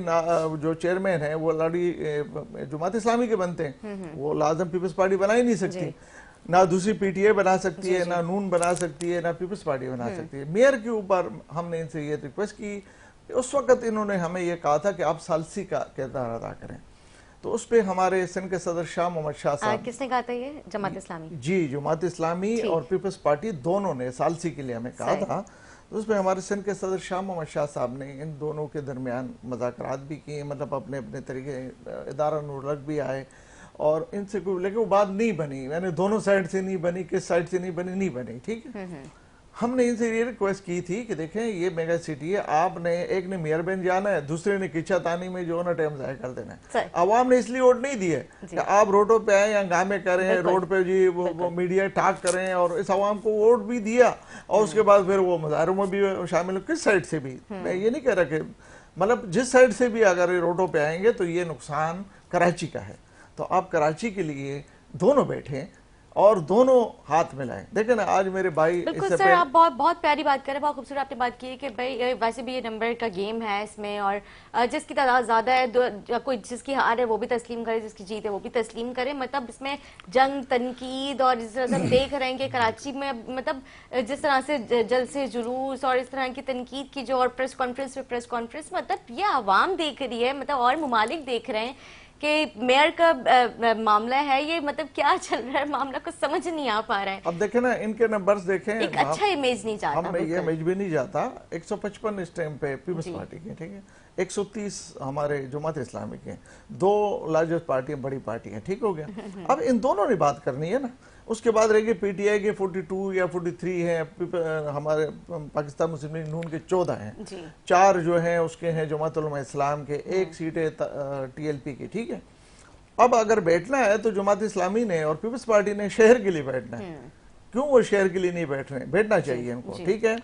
जो चेयरमैन है वो ऑलरेडी जमात इस्लामी के बनते हैं, वो लाजम पीपल्स पार्टी बना ही नहीं सकती, ना दूसरी पीटीए बना सकती है, ना नून बना सकती है, ना पीपल्स पार्टी बना सकती है। मेयर के ऊपर हमने इनसे ये रिक्वेस्ट की, उस वक्त इन्होंने हमें ये कहा था कि आप सालसी का किरदार अदा करें। तो उस पे हमारे सिंध के सदर शाह मोहम्मद शाह साहब, किसने कहा था ये? जमात इस्लामी जी, जमात इस्लामी और पीपल्स पार्टी दोनों ने सालसी के लिए हमें कहा था। तो उसमें हमारे सिंध के सदर शाह मोहम्मद शाह साहब ने इन दोनों के दरमियान मुज़ाकरात भी किए, मतलब अपने अपने तरीके इदारा नुरलक भी आए और इनसे कोई, लेकिन वो बात नहीं बनी, मैंने दोनों साइड से नहीं बनी, किस साइड से नहीं बनी, ठीक है। हमने इनसे ये रिक्वेस्ट की थी कि देखें ये मेगा सिटी है, आपने एक ने मेयर बन जाना है, दूसरे ने किच्छा तानी में जो ना टाइम ज़ाया कर देना है। आवाम ने इसलिए वोट नहीं दिए कि आप रोडों पे आए, हंगामे करें, रोड पे जी वो मीडिया टाक करें, और इस आवाम को वोट भी दिया और उसके बाद फिर वो मुजाहरों में भी शामिल, किस साइड से भी। मैं ये नहीं कह रहा कि मतलब जिस साइड से भी अगर रोडों पे आएंगे तो ये नुकसान कराची का है। तो आप कराची के लिए दोनों बैठे और दोनों हाथ मिलाएं। देखें ना, आज मेरे भाई बिल्कुल सर, आप बहुत बहुत प्यारी बात कर रहे हैं, बहुत खूबसूरत आपने बात की है कि भाई वैसे भी ये नंबर का गेम है इसमें, और जिसकी तादाद ज्यादा है, कोई जिसकी हार है वो भी तस्लीम करे, जिसकी जीत है वो भी तस्लीम करे। मतलब इसमें जंग, तनकीद, और जिस तरह से हम देख रहे हैं कि कराची में मतलब जिस तरह से जलसे जुलूस और इस तरह की तनकीद की जो, और प्रेस कॉन्फ्रेंस, मतलब ये आवाम देख रही है, मतलब और ममालिक देख रहे हैं कि मेयर का मामला है ये, मतलब क्या चल रहा है मामला, कुछ समझ नहीं आ पा रहा है। अब देखें ना, इनके नंबर्स देखें, एक अच्छा इमेज नहीं जाता, हमें ये इमेज भी नहीं जाता। 155 इस टाइम पे पीपल्स पार्टी के, ठीक है, 130 हमारे जमात इस्लामी के, 2 लार्जेस्ट पार्टी, बड़ी पार्टी है, ठीक हो गया। अब इन दोनों ने बात करनी है ना। उसके बाद रहेगी पीटीआई के 42 या 43 हैं, हमारे पाकिस्तान मुस्लिम लीग नून के 14 हैं, 4 जो हैं उसके हैं जमात उलमा इस्लाम के, 1 सीट है टीएलपी की, ठीक है। अब अगर बैठना है तो जमात इस्लामी ने और पीपल्स पार्टी ने शहर के लिए बैठना है। क्यों वो शहर के लिए नहीं बैठ रहे हैं? बैठना चाहिए इनको, ठीक है।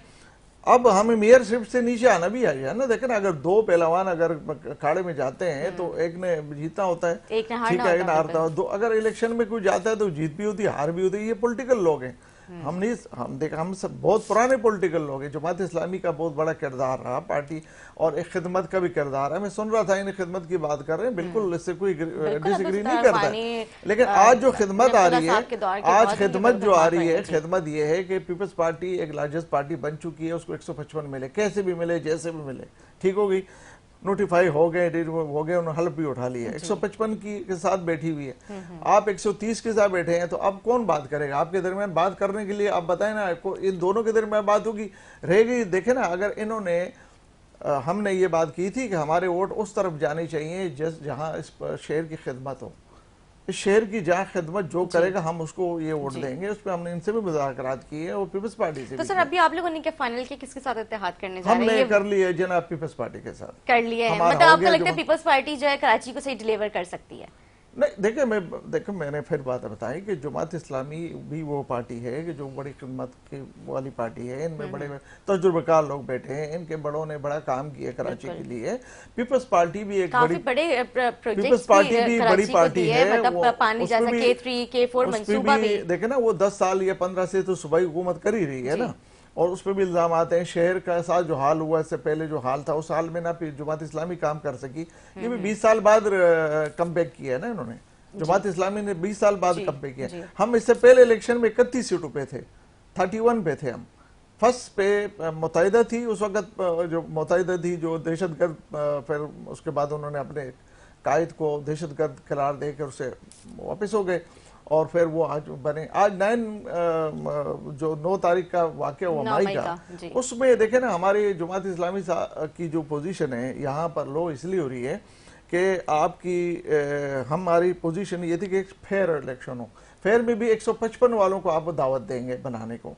अब हमें मेयरशिप से नीचे आना भी आ जाए ना। देखें ना, अगर 2 पहलवान अगर अखाड़े में जाते हैं तो एक ने जीतना होता है, ठीक है, एक ने हारता है। अगर इलेक्शन में कोई जाता है तो जीत भी होती है, हार भी होती है। ये पॉलिटिकल लोग हैं, हम सब बहुत पुराने पॉलिटिकल लोग हैं। जमात इस्लामी का बहुत बड़ा किरदार रहा पार्टी, और एक खिदमत का भी किरदार है। मैं सुन रहा था इन खिदमत की बात कर रहे हैं, बिल्कुल इससे कोई डिसएग्री नहीं करता है। लेकिन आज जो खिदमत आ रही है, आज खिदमत जो आ रही है, खिदमत ये है कि पीपल्स पार्टी एक लार्जेस्ट पार्टी बन चुकी है, उसको 155 मिले, कैसे भी मिले, जैसे भी मिले, ठीक हो गई, नोटिफाई हो गए, उन्होंने हल्फ भी उठा लिया, 155 के साथ बैठी हुई है। आप 130 के साथ बैठे हैं, तो अब कौन बात करेगा? आपके दरमियान बात करने के लिए आप बताएं ना, आपको इन दोनों के दरमियान बात होगी, रहेगी। देखे ना, अगर इन्होंने हमने ये बात की थी कि हमारे वोट उस तरफ जाने चाहिए जहां इस शहर की खिदमत हो, इस शहर की जहाँ खिदमत जो करेगा हम उसको ये वोट देंगे। उस पर हमने इनसे भी मुज़ाकरात की है और पीपल्स पार्टी से। तो सर अभी आप लोगों ने क्या फाइनल किया, किसके साथ इत्तेहाद करने जा रहे हैं? हमने कर लिया है जनाब, पीपल्स पार्टी के साथ कर लिया है। मतलब आपको लगता है पीपल्स पार्टी जो है कराची को सही डिलीवर कर सकती है? नहीं, देखिए मैंने फिर बात बताई कि जमात इस्लामी भी वो पार्टी है कि जो बड़ी खिदमत की वाली पार्टी है। इनमें बड़े तजुर्बेकार लोग बैठे हैं, इनके बड़ों ने बड़ा काम किया कराची के लिए। पीपल्स पार्टी भी एक बड़ी, पीपल्स पार्टी भी बड़ी पार्टी है। मतलब पानी जैसा K3, K4 मंसूबा भी, देखे ना, वो 10 साल या 15 से तो सूबाई हुकूमत कर ही रही है ना। और उस पर भी इल्जाम आते हैं, शहर का साथ जो हाल हुआ, इससे पहले जो हाल था उस हाल में ना जमात इस्लामी काम कर सकी। ये भी 20 साल बाद कम बैक किया है ना इन्होंने। जमात इस्लामी ने 20 साल बाद कम बैक किया। हम इससे पहले इलेक्शन में 31 सीटों पे थे, 31 पे थे हम। फर्स्ट पे मुतहिदा थी उस वक्त, जो मुतहिदा थी जो दहशतगर्द, फिर उसके बाद उन्होंने अपने कायद को दहशतगर्द करार देकर उसे वापस हो गए, और फिर वो आज बने। आज 9 तारीख का वाक़या हुआ मई का, उसमें देखे ना हमारी जमात इस्लामी की जो पोजीशन है यहाँ पर लो इसलिए हो रही है कि आपकी हमारी पोजीशन ये थी कि एक फेयर इलेक्शन हो। फेयर में भी 155 वालों को आप दावत देंगे बनाने को।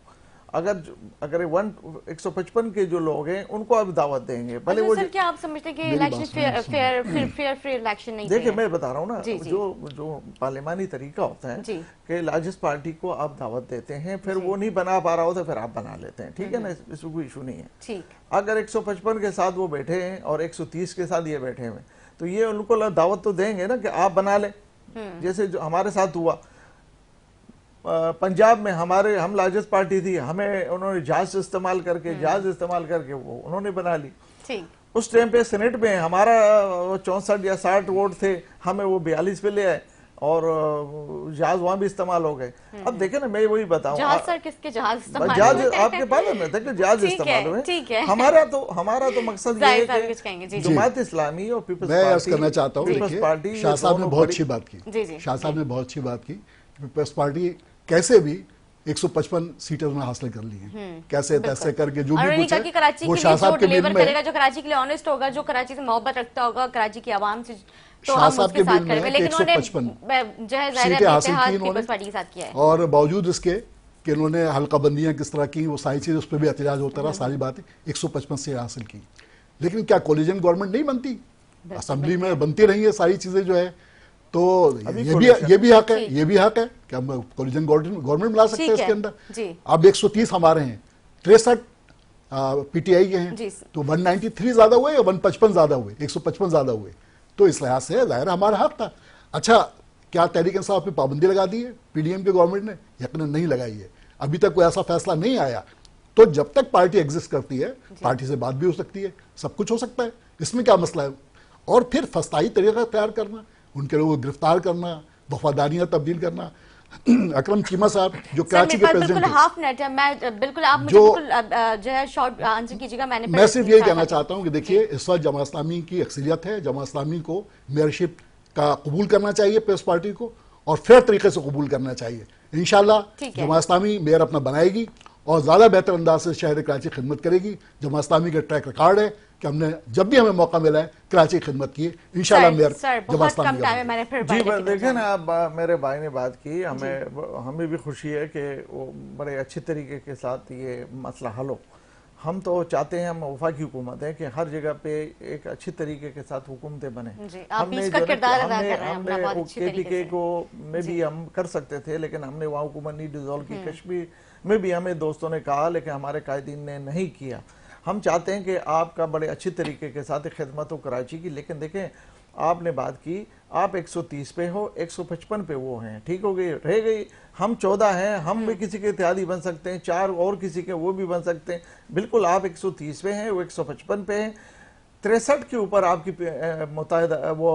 अगर 155 के जो लोग हैं उनको आप दावत देंगे, भले वो। सर क्या आप समझते हैं कि इलेक्शन फेयर इलेक्शन नहीं? देखिए मैं बता रहा हूँ ना, जो पार्लियामानी तरीका होता है कि लार्जेस्ट पार्टी को आप दावत देते हैं, फिर वो नहीं बना पा रहा होता, फिर आप बना लेते हैं, ठीक है ना, इसमें कोई इशू नहीं है। ठीक, अगर 155 के साथ वो बैठे हैं और 130 के साथ ये बैठे हैं, तो ये उनको दावत तो देंगे ना कि आप बना ले। जैसे जो हमारे साथ हुआ पंजाब में, हम लार्जेस्ट पार्टी थी, हमें उन्होंने जहाज इस्तेमाल करके वो उन्होंने बना ली। ठीक, उस टाइम पे सेनेट में हमारा 64 या 60 वोट थे, हमें वो 42 पे ले आए और जहाज वहां भी इस्तेमाल हो गए। अब देखे ना, मैं वही बताऊं, सर किसके जहाज आपके पास है, देखिए जहाज इस्तेमाल हुए। हमारा तो मकसद ये है कि जमात इस्लामी और पीपल्स पार्टी करना चाहता हूँ। शाह साहब ने बहुत अच्छी बात की, शाह साहब ने बहुत अच्छी बात की। पीपल्स पार्टी कैसे भी 155 सीटें उन्होंने हासिल कर ली हैं, कैसे तैसे करके जो भी कुछ है वो शाह साहब के बिल में करेगा, जो कराची के लिए ऑनेस्ट होगा, जो कराची से मोहब्बत रखता होगा, कराची की आवाम से, तो हम उसके साथ करेंगे। लेकिन उन्होंने जो है सीटें हासिल की पीपल्स पार्टी के साथ किया है, और बावजूद इसके कि उन्होंने हल्काबंदियां किस तरह की, वो सारी चीजें, उस पर भी एहतजाज होता रहा, सारी बातें 155 सीटें हासिल की। लेकिन क्या कोलिजन गवर्नमेंट नहीं बनती? असेंबली में बनती रही है सारी चीजें जो है, तो ये भी हक है कि हम कोलिजन गवर्नमेंट बना सकते हैं इसके अंदर। अब 130 हमारे हैं, 63 पीटीआई के हैं, तो 193 ज्यादा हुए या 155 ज्यादा हुए, 155 ज्यादा हुए, तो इस लिहाज से जाहिर हमारा हक था। अच्छा, क्या तहरीक इंसाफ पे पाबंदी लगा दी है पीडीएम के गवर्नमेंट ने? यकीनन नहीं लगाई है, अभी तक कोई ऐसा फैसला नहीं आया। तो जब तक पार्टी एग्जिस्ट करती है, पार्टी से बात भी हो सकती है, सब कुछ हो सकता है, इसमें क्या मसला है? और फिर फस्ताई तरीका तैयार करना, उनके लोगों को गिरफ्तार करना, वफादारियां तब्दील करना। अकरम चीमा साहब जो कराची के प्रेसिडेंट, हाफ मिनट है, मैं बिल्कुल आप मुझे जो है शॉर्ट आंसर कीजिएगा। मैं सिर्फ यही कहना चाहता हूं कि देखिए, इस वक्त जमात इस्लामी की अक्सरियत है, जमात इस्लामी को मेयरशिप का कबूल करना चाहिए पीपल्स पार्टी को, और फेयर तरीके से कबूल करना चाहिए। इंशाल्लाह जमात इस्लामी मेयर अपना बनाएगी और ज्यादा बेहतर अंदाज से शहर कराची खिदमत करेगी। जमात इस्लामी का ट्रैक रिकॉर्ड है कि हमने जब भी हमें मौका मिला है कराची की खिदमत की है। इंशाल्लाह मेयर जमात इस्लामी। जी देखें ना, आप मेरे भाई ने बात की, हमें भी खुशी है कि वो बड़े अच्छे तरीके के साथ ये मसला हल हो। हम तो चाहते हैं, हम वफाकी हुकूमत है कि हर जगह पे एक अच्छी तरीके के साथ हुकूमतें बने। हमने KPK को में भी हम कर सकते थे, लेकिन हमने वहाँ हुकूमत नहीं डिसॉल्व की। कश्मीर में भी हमें दोस्तों ने कहा, लेकिन हमारे कायदीन ने नहीं किया। हम चाहते हैं कि आपका बड़े अच्छी तरीके के साथ खिदमत हो कराची की। लेकिन देखें, आपने बात की, आप 130 पे हो, 155 पे वो हैं, ठीक हो गई, रह गई। हम 14 हैं, हम भी किसी के इत्तेहादी बन सकते हैं, 4 और किसी के वो भी बन सकते हैं। बिल्कुल आप 130 पे हैं, वो 155 पे हैं। 63 के ऊपर आपकी मुताहिदा वो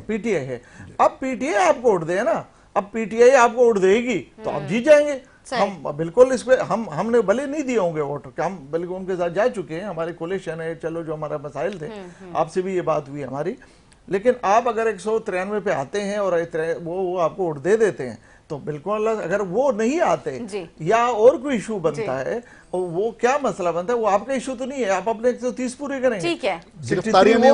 PTI है। अब PTI आपको उठ दे ना, अब PTI आपको उठ देगी तो आप जीत जाएंगे। हम बिल्कुल इस पे हमने भले नहीं दिए होंगे वोट, हम बिल्कुल उनके साथ जा चुके हैं, हमारे कोलिशन है, चलो जो हमारा मसाइल थे, आपसे भी ये बात हुई हमारी। लेकिन आप अगर 193 पे आते हैं और वो आपको वोट दे देते हैं, तो बिल्कुल अगर वो नहीं आते या और कोई इशू बनता है, और वो क्या मसला बनता है, वो आपका इशू तो नहीं है, आप अपने 130 पूरे करेंगे। ठीक है, गिरफ्तारियां नहीं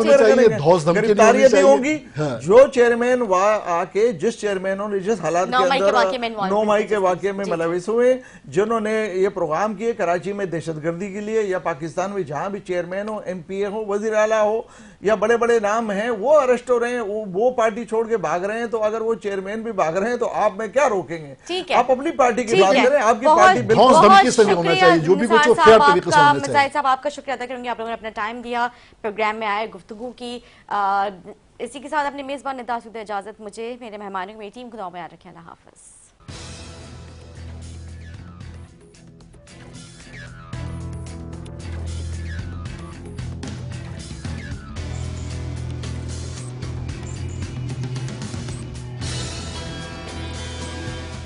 नहीं होंगी। जो चेयरमैन वहां आके, जिस चेयरमैनों ने जिस हालात के अंदर 9 मई के वाकये में मुलविस हुए, जिन्होंने ये प्रोग्राम किए कराची में दहशतगर्दी के लिए, या पाकिस्तान में जहां भी चेयरमैन हो, MPA हो, वजीर आला हो, या बड़े बड़े नाम हैं, वो अरेस्ट हो रहे हैं, वो पार्टी छोड़ के भाग रहे हैं। तो अगर वो चेयरमैन भी भाग रहे हैं तो आप में क्या रोकेंगे? आप अपनी पार्टी की बात करें, आपकी पार्टी बिल्कुल जो भी कुछ फेयर तरीके से होना चाहिए। साहब आपका शुक्रिया अदा करूंगी, आप लोगों ने अपना टाइम दिया, प्रोग्राम में आए, गुफ्तगू की। इसी के साथ अपने मेजबान निदा से इजाजत, मुझे, मेरे मेहमानों, मेरी टीम को दुआ में याद रखें। अल्लाह हाफिज।